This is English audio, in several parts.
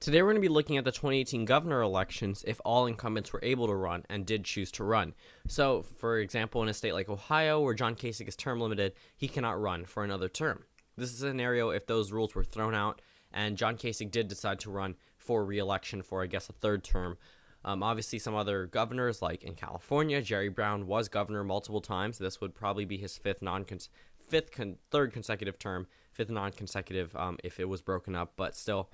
Today we're going to be looking at the 2018 governor elections if all incumbents were able to run and did choose to run. So, for example, in a state like Ohio, where John Kasich is term limited, he cannot run for another term. This is a scenario if those rules were thrown out and John Kasich did decide to run for re-election for, I guess, a third term. Obviously, some other governors, like in California, Jerry Brown was governor multiple times. This would probably be his third consecutive term, fifth non-consecutive if it was broken up, but still.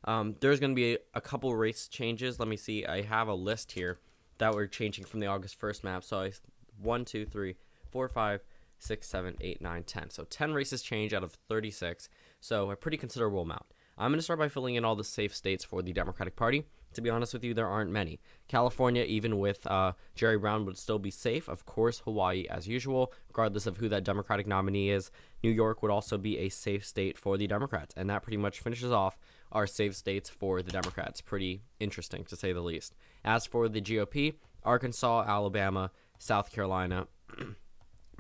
There's going to be a couple race changes. Let me see. I have a list here that we're changing from the August 1st map. So 1, 2, 3, 4, 5, 6, 7, 8, 9, 10. So 10 races change out of 36. So a pretty considerable amount. I'm going to start by filling in all the safe states for the Democratic Party. To be honest with you, there aren't many. California, even with Jerry Brown, would still be safe. Of course, Hawaii, as usual, regardless of who that Democratic nominee is. New York would also be a safe state for the Democrats. And that pretty much finishes off our safe states for the Democrats. Pretty interesting, to say the least. As for the GOP, Arkansas, Alabama, South Carolina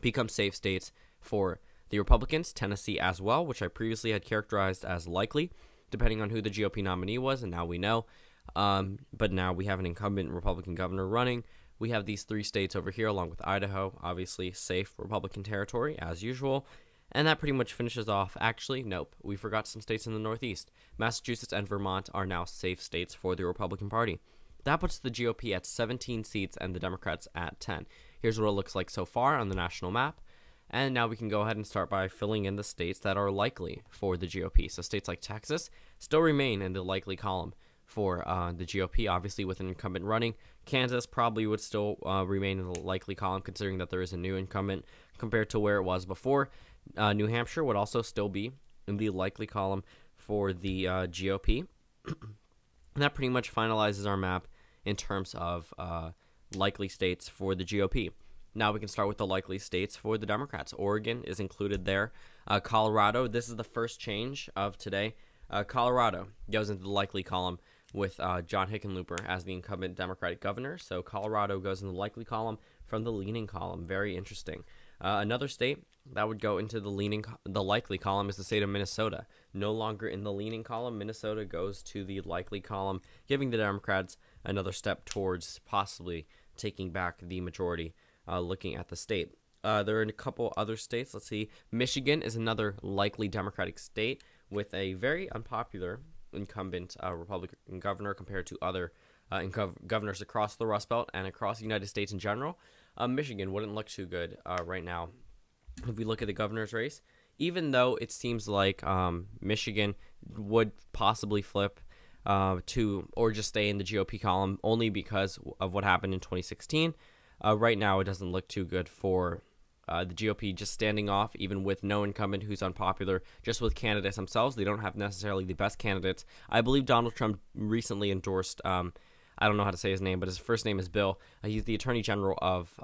become safe states for the Republicans. Tennessee as well, which I previously had characterized as likely, depending on who the GOP nominee was, and now we know. But now we have an incumbent Republican governor running. We have these three states over here, along with Idaho, obviously safe Republican territory, as usual. And that pretty much finishes off. Actually, nope, we forgot some states in the Northeast. Massachusetts and Vermont are now safe states for the Republican Party. That puts the GOP at 17 seats and the Democrats at 10. Here's what it looks like so far on the national map. And now we can go ahead and start by filling in the states that are likely for the GOP. So states like Texas still remain in the likely column for the GOP, obviously with an incumbent running. Kansas probably would still remain in the likely column, considering that there is a new incumbent compared to where it was before. New Hampshire would also still be in the likely column for the GOP. And that pretty much finalizes our map in terms of likely states for the GOP. Now we can start with the likely states for the Democrats. Oregon is included there. Colorado, this is the first change of today. Colorado goes into the likely column with John Hickenlooper as the incumbent Democratic governor. So Colorado goes in the likely column from the leaning column. Very interesting. Another state that would go into the likely column is the state of Minnesota. No longer in the leaning column, Minnesota goes to the likely column, giving the Democrats another step towards possibly taking back the majority, looking at the state. There are a couple other states. Let's see. Michigan is another likely Democratic state with a very unpopular incumbent Republican governor compared to other governors across the Rust Belt and across the United States in general. Michigan wouldn't look too good right now. If we look at the governor's race, even though it seems like Michigan would possibly flip to or just stay in the GOP column only because of what happened in 2016, right now it doesn't look too good for the GOP just standing off, even with no incumbent who's unpopular, just with candidates themselves. They don't have necessarily the best candidates. I believe Donald Trump recently endorsed, I don't know how to say his name, but his first name is Bill. He's the Attorney General of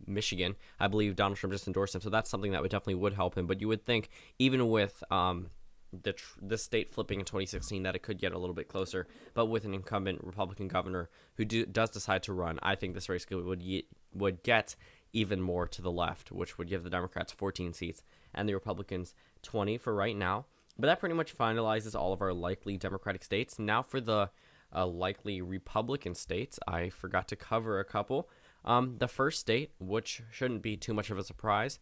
Michigan. I believe Donald Trump just endorsed him, so that's something that would help him. But you would think, even with the state flipping in 2016, that it could get a little bit closer. But with an incumbent Republican governor who does decide to run, I think this race would get even more to the left, which would give the Democrats 14 seats and the Republicans 20 for right now. But that pretty much finalizes all of our likely Democratic states. Now for the likely Republican states, I forgot to cover a couple. The first state, which shouldn't be too much of a surprise,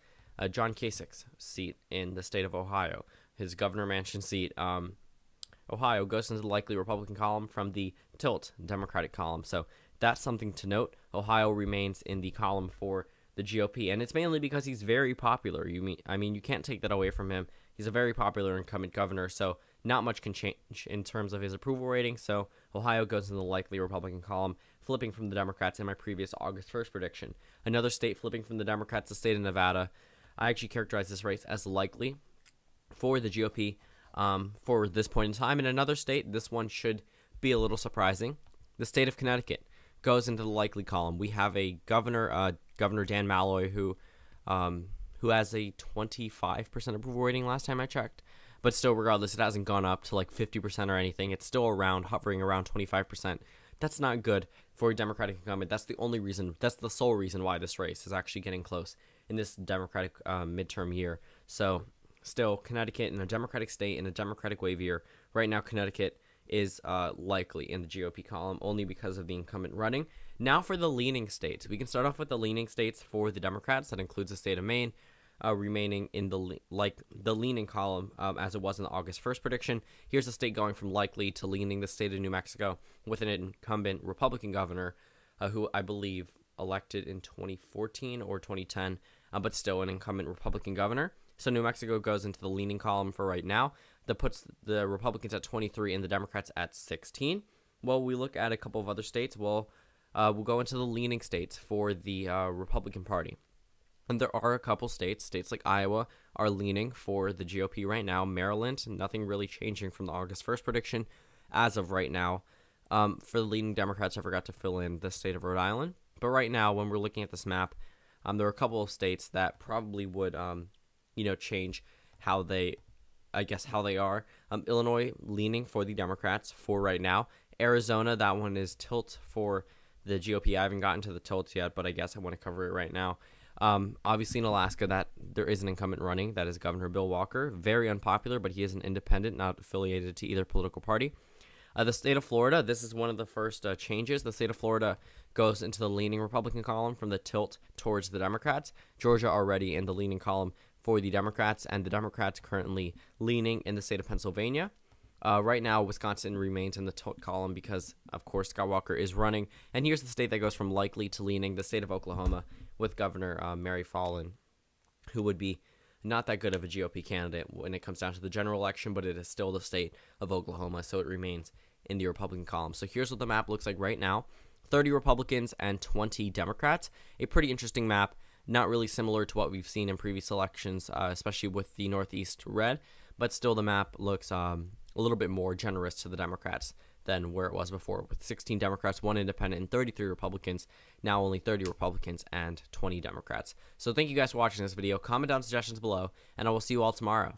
John Kasich's seat in the state of Ohio. His governor mansion seat, Ohio, goes into the likely Republican column from the tilt Democratic column. So that's something to note. Ohio remains in the column for the GOP, and it's mainly because he's very popular. You can't take that away from him. He's a very popular incumbent governor, so not much can change in terms of his approval rating. So Ohio goes in the likely Republican column, flipping from the Democrats in my previous August 1st prediction. Another state flipping from the Democrats, the state of Nevada. I actually characterize this race as likely for the GOP for this point in time. In another state, this one should be a little surprising. The state of Connecticut goes into the likely column. We have a governor, Governor Dan Malloy, who has a 25% approval rating last time I checked. But still, regardless, it hasn't gone up to like 50% or anything. It's still hovering around 25%. That's not good for a Democratic incumbent. That's the sole reason why this race is actually getting close in this Democratic midterm year. So still, Connecticut in a Democratic state, in a Democratic wave year. Right now, Connecticut is likely in the GOP column, only because of the incumbent running. Now for the leaning states. We can start off with the leaning states for the Democrats. That includes the state of Maine, remaining in the leaning column as it was in the August 1st prediction. Here's the state going from likely to leaning, the state of New Mexico, with an incumbent Republican governor who I believe elected in 2014 or 2010, but still an incumbent Republican governor. So New Mexico goes into the leaning column for right now. That puts the Republicans at 23 and the Democrats at 16. Well, we look at a couple of other states. We'll go into the leaning states for the Republican Party. And there are a couple states like Iowa are leaning for the GOP right now. Maryland, nothing really changing from the August 1st prediction as of right now. For the leading Democrats, I forgot to fill in the state of Rhode Island. But right now, when we're looking at this map, there are a couple of states that probably would, change how they are. Illinois leaning for the Democrats for right now. Arizona, that one is tilt for the GOP. I haven't gotten to the tilts yet, but I guess I want to cover it right now. Obviously in Alaska, that there is an incumbent running. That is Governor Bill Walker. Very unpopular, but he is an independent, not affiliated to either political party. The state of Florida, this is one of the first changes. The state of Florida goes into the leaning Republican column from the tilt towards the Democrats. Georgia already in the leaning column for the Democrats, and the Democrats currently leaning in the state of Pennsylvania. Right now, Wisconsin remains in the tilt column because, of course, Scott Walker is running. And here's the state that goes from likely to leaning, the state of Oklahoma, with Governor Mary Fallin, who would be not that good of a GOP candidate when it comes down to the general election, but it is still the state of Oklahoma, so it remains in the Republican column. So here's what the map looks like right now. 30 Republicans and 20 Democrats. A pretty interesting map, not really similar to what we've seen in previous elections, especially with the Northeast red, but still the map looks a little bit more generous to the Democrats than where it was before, with 16 Democrats, 1 independent, and 33 Republicans. Now only 30 Republicans and 20 Democrats. So thank you guys for watching this video. Comment down suggestions below, and I will see you all tomorrow.